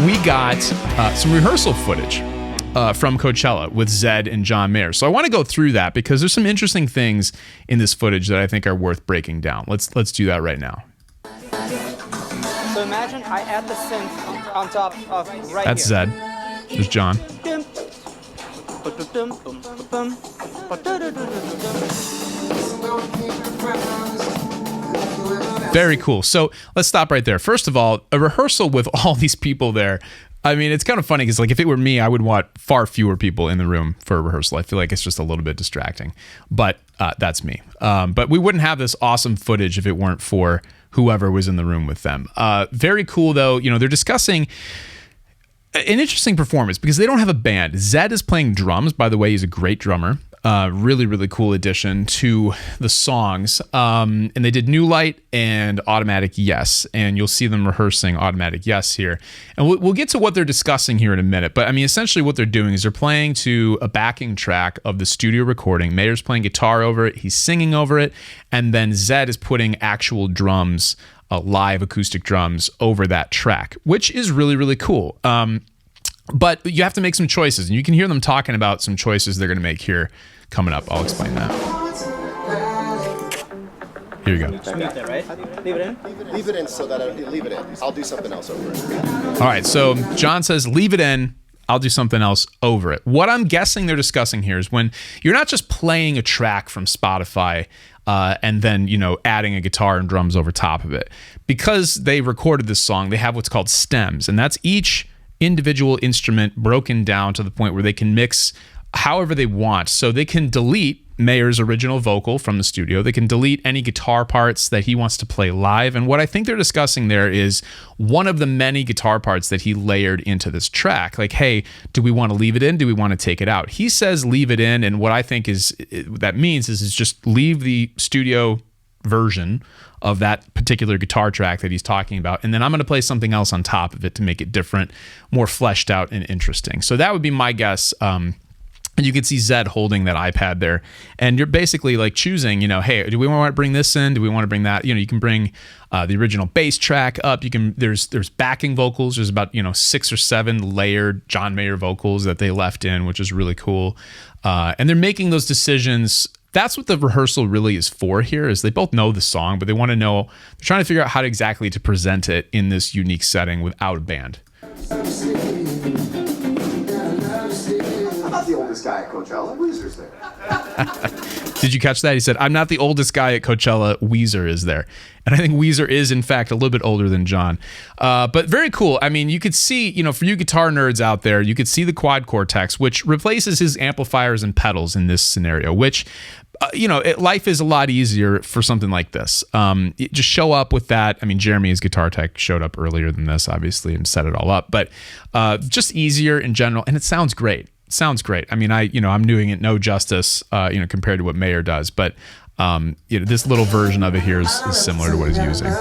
we got some rehearsal footage from Coachella with Zedd and John Mayer. So I want to go through that because there's some interesting things in this footage that I think are worth breaking down. Let's do that right now. So imagine I add the synth on top of right That's here. Zedd. There's John. Very cool. So let's stop right there. First of all, a rehearsal with all these people there. I mean, it's kind of funny because, like, if it were me, I would want far fewer people in the room for a rehearsal. I feel like it's just a little bit distracting, but that's me. But we wouldn't have this awesome footage if it weren't for whoever was in the room with them. Very cool, though. You know, they're discussing an interesting performance because they don't have a band. Zedd is playing drums. By the way, he's a great drummer. Really, really cool addition to the songs. And they did New Light and Automatic Yes. And you'll see them rehearsing Automatic Yes here. And we'll get to what they're discussing here in a minute. But I mean, essentially what they're doing is they're playing to a backing track of the studio recording. Mayer's playing guitar over it. He's singing over it. And then Zedd is putting actual drums, live acoustic drums over that track, which is really, really cool. But you have to make some choices, and you can hear them talking about some choices they're going to make here coming up. I'll explain that. Here you go. Just leave it, right? Leave it in? Leave it in so that leave it in. I'll do something else over it. All right, so John says, leave it in. I'll do something else over it. What I'm guessing they're discussing here is when you're not just playing a track from Spotify and then, you know, adding a guitar and drums over top of it. Because they recorded this song, they have what's called stems, and that's each individual instrument broken down to the point where they can mix however they want. So they can delete Mayer's original vocal from the studio. They can delete any guitar parts that he wants to play live. And what I think they're discussing there is one of the many guitar parts that he layered into this track. Like, hey, do we want to leave it in? Do we want to take it out? He says leave it in. And what I think that means is just leave the studio version of that particular guitar track that he's talking about. And then I'm going to play something else on top of it to make it different, more fleshed out and interesting. So that would be my guess. And you can see Zedd holding that iPad there. And you're basically like choosing, you know, hey, do we want to bring this in? Do we want to bring that? You know, you can bring the original bass track up. You can, there's backing vocals. There's about, you know, 6 or 7 layered John Mayer vocals that they left in, which is really cool. And they're making those decisions. That's what the rehearsal really is for here, is they both know the song, but they want to know, they're trying to figure out how exactly to present it in this unique setting without a band. I'm not the oldest guy at Coachella. Weezer's there. Did you catch that? He said, I'm not the oldest guy at Coachella. Weezer is there. And I think Weezer is, in fact, a little bit older than John. But very cool. I mean, you could see, you know, for you guitar nerds out there, you could see the quad cortex, which replaces his amplifiers and pedals in this scenario, which, you know, life is a lot easier for something like this. Just show up with that. I mean, Jeremy, his guitar tech, showed up earlier than this, obviously, and set it all up. But just easier in general. And it sounds great. Sounds great. I mean, I'm doing it no justice, compared to what Mayer does, but this little version of it here is similar to what he's using. You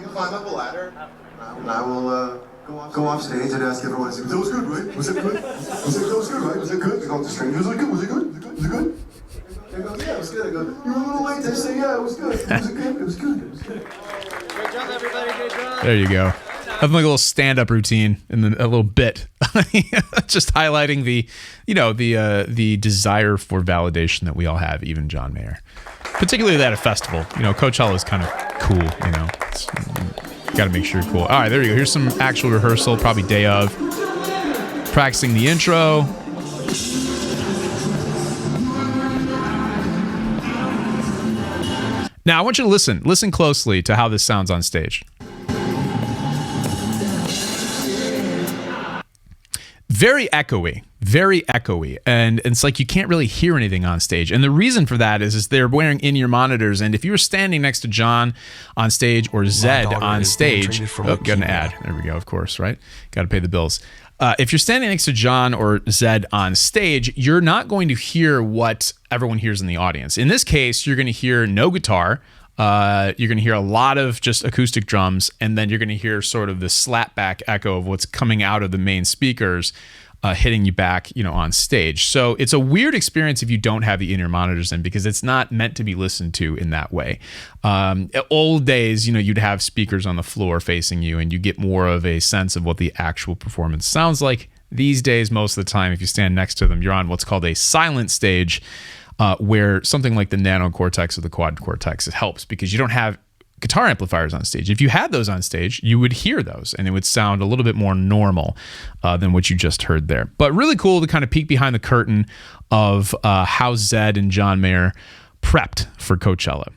climb up a ladder, and I will go off stage and ask everyone, that was good, right? Was it good? That was good, right? Was it good? They go, the strangers like, was it good? Was it good? They go, yeah, it was good. I go, you were a little late. They say, yeah, it was good. Was it good? It was good. It was good. Great job, everybody. Great job. There you go. Have like a little stand-up routine and then a little bit, just highlighting the desire for validation that we all have, even John Mayer, particularly at a festival. You know, Coachella is kind of cool. You know, got to make sure you're cool. All right, there you go. Here's some actual rehearsal, probably day of, practicing the intro. Now I want you to listen closely to how this sounds on stage. Very echoey. And it's like you can't really hear anything on stage. And the reason for that is they're wearing in-ear monitors. And if you were standing next to John on stage or Zedd on stage, got an ad. There we go, of course, right? Got to pay the bills. If you're standing next to John or Zedd on stage, you're not going to hear what everyone hears in the audience. In this case, you're going to hear no guitar. You're going to hear a lot of just acoustic drums, and then you're going to hear sort of the slapback echo of what's coming out of the main speakers. hitting you back, on stage. So it's a weird experience if you don't have the in-ear monitors in, because it's not meant to be listened to in that way. Old days, you'd have speakers on the floor facing you, and you get more of a sense of what the actual performance sounds like. These days, most of the time, if you stand next to them, you're on what's called a silent stage, where something like the nano cortex or the quad cortex, it helps because you don't have guitar amplifiers on stage. If you had those on stage, you would hear those and it would sound a little bit more normal than what you just heard there. But really cool to kind of peek behind the curtain of how Zedd and John Mayer prepped for Coachella.